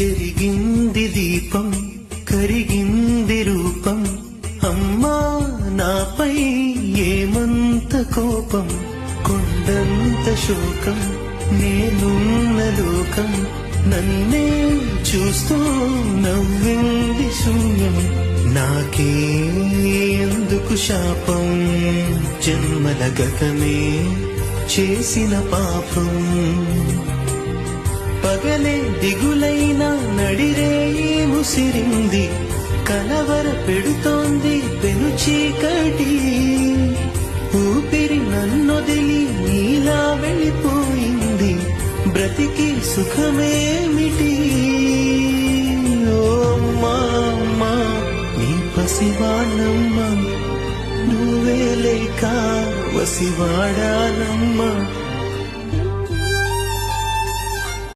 చెరిగింది దీపం కరిగింది రూపం అమ్మా నాపై ఏమంత కోపం కొండంత శోకం నేనున్న లోకం నన్నే చూస్తూ నవ్వింది శూన్యం నాకే ఎందుకు శాపం జన్మల గతమే చేసిన పాపం పగలే దిగులైన నడిరే ముసిరింది కలవర పెడుతోంది పెను చీకటి ఊపిరి నన్నొదిలి నీలా వెళ్ళిపోయింది బ్రతికి సుఖమేమిటి ఓ అమ్మా నీ పసివాణమ్మ నువ్వే లేక వసివాడానమ్మా